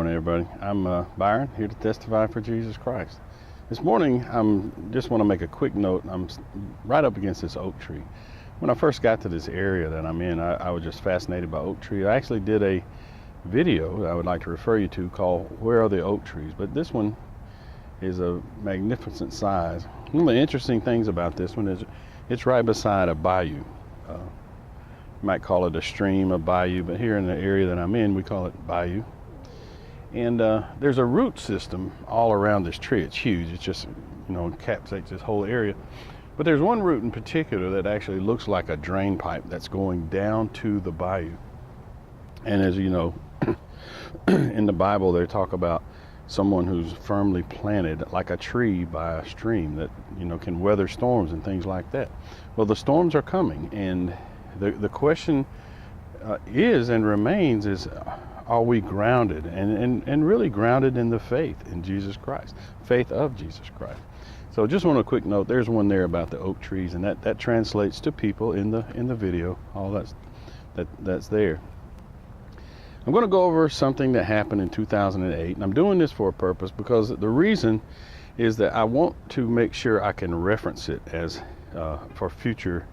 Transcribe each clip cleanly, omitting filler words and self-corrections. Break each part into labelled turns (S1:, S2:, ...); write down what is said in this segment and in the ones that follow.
S1: morning, everybody. I'm Byron, here to testify for Jesus Christ. This morning, just want to make a quick note. I'm right up against this oak tree. When I first got to this area that I'm in, I was just fascinated by oak tree. I actually did a video that I would like to refer you to called Where Are the Oak Trees? But this one is a magnificent size. One of the interesting things about this one is it's right beside a bayou. You might call it a stream, a bayou, but here in the area that I'm in, we call it bayou. And there's a root system all around this tree. It's huge. It's just, encapsulates this whole area. But there's one root in particular that actually looks like a drain pipe that's going down to the bayou. And as you know, in the Bible, they talk about someone who's firmly planted like a tree by a stream that, can weather storms and things like that. Well, the storms are coming, and the question is and remains is, are we grounded and really grounded in the faith in Jesus Christ, faith of Jesus Christ? So just want a quick note, there's one there about the oak trees, and that translates to people in the video, all that's there. I'm going to go over something that happened in 2008, and I'm doing this for a purpose because the reason is that I want to make sure I can reference it as for future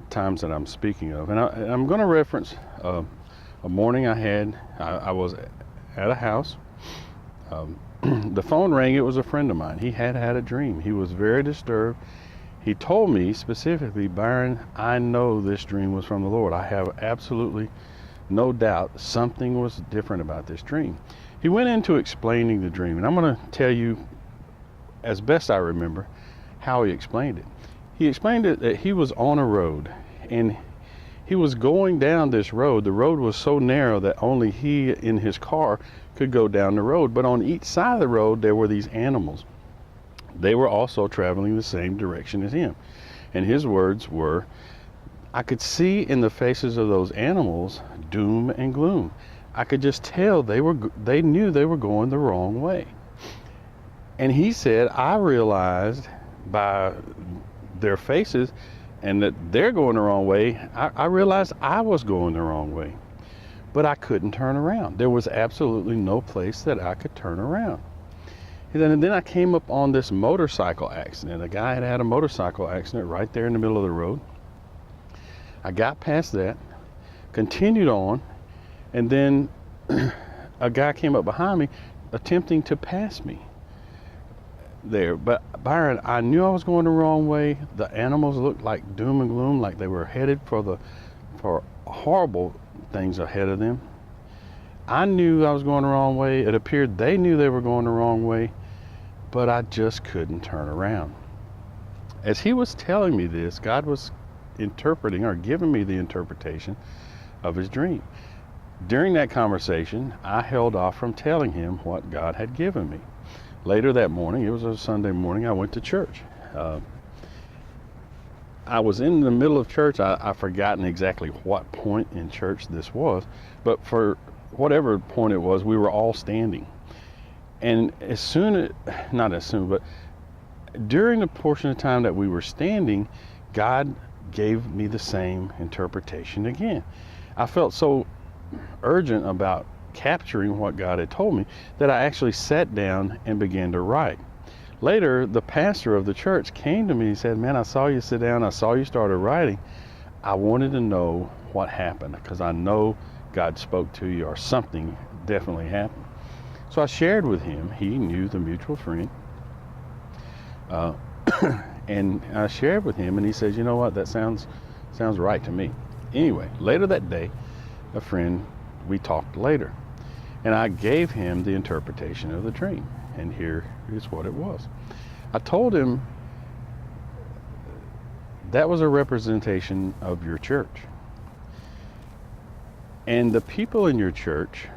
S1: times that I'm speaking of. And I'm going to reference a morning I had. I was at a house. The phone rang. It was a friend of mine. He had a dream. He was very disturbed. He told me specifically, Byron, I know this dream was from the Lord. I have absolutely no doubt something was different about this dream. He went into explaining the dream, and I'm going to tell you, as best I remember, how he explained it. He explained it that he was on a road, and he was going down this road. The road was so narrow that only he in his car could go down the road, but on each side of the road there were these animals. They were also traveling the same direction as him. And his words were, I could see in the faces of those animals doom and gloom. I could just tell they knew they were going the wrong way. And he said, I realized by their faces and that they're going the wrong way, I realized I was going the wrong way, but I couldn't turn around. There was absolutely no place that I could turn around. And then I came up on this motorcycle accident. A guy had a motorcycle accident right there in the middle of the road. I got past that, continued on, and then a guy came up behind me attempting to pass me there. But Byron, I knew I was going the wrong way. The animals looked like doom and gloom, like they were headed for horrible things ahead of them. I knew I was going the wrong way. It appeared they knew they were going the wrong way, but I just couldn't turn around. As he was telling me this, God was interpreting or giving me the interpretation of his dream. During that conversation, I held off from telling him what God had given me. Later that morning, it was a Sunday morning, I went to church. I was in the middle of church. I've forgotten exactly what point in church this was, but for whatever point it was, we were all standing. And but during the portion of time that we were standing, God gave me the same interpretation again. I felt so urgent about capturing what God had told me that I actually sat down and began to write. Later, the pastor of the church came to me and said, man, I saw you sit down. I saw you started writing. I wanted to know what happened because I know God spoke to you or something definitely happened. So I shared with him. He knew the mutual friend. And I shared with him, and he says, you know what, that sounds right to me. Anyway, later that day, a friend, we talked later, and I gave him the interpretation of the dream, and here is what it was. I told him that was a representation of your church, and the people in your church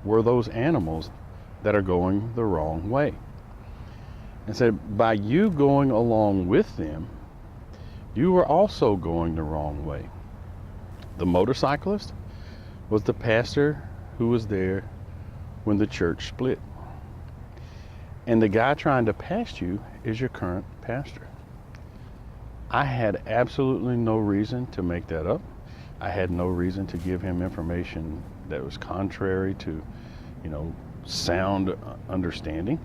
S1: were those animals that are going the wrong way. And said, by you going along with them, you were also going the wrong way. The motorcyclist was the pastor who was there when the church split. And the guy trying to pass you is your current pastor. I had absolutely no reason to make that up. I had no reason to give him information that was contrary to sound understanding.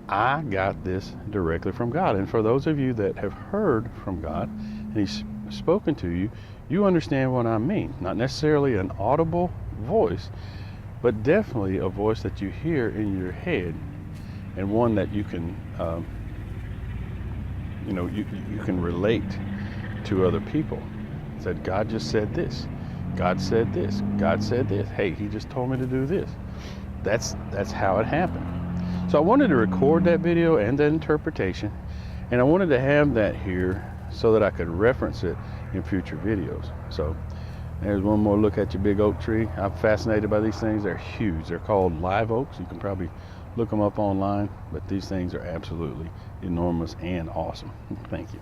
S1: I got this directly from God. And for those of you that have heard from God and He's spoken to you, you understand what I mean. Not necessarily an audible voice, but definitely a voice that you hear in your head, and one that you can, you can relate to other people. Said, God just said this. God said this. God said this. Hey, He just told me to do this. That's how it happened. So I wanted to record that video and that interpretation, and I wanted to have that here so that I could reference it in future videos. So there's one more look at your big oak tree. I'm fascinated by these things. They're huge. They're called live oaks. You can probably look them up online, but these things are absolutely enormous and awesome. Thank you.